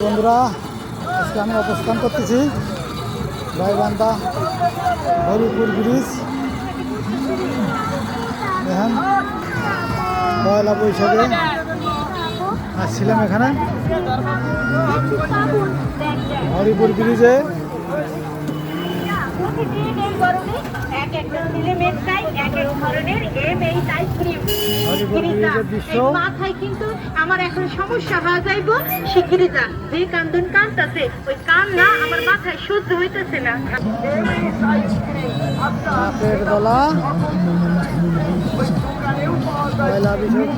বন্ধুরা, আজকে আমি অবস্থান করতেছি গাইবান্ধা হরিপুর ব্রিজ। দেখেন, পয়লা বৈশাখে আসছিলাম এখানে হরিপুর ব্রিজে। মাথায় কিন্তু আমার এখন সমস্যা হয়ে যাইব। শিগগিরিতা যে কান্দন কানতেছে ওই কান্না আমার মাথায় শুদ্ধ হইতেছে না। রাতের বেলা পয়লা বৈশাখ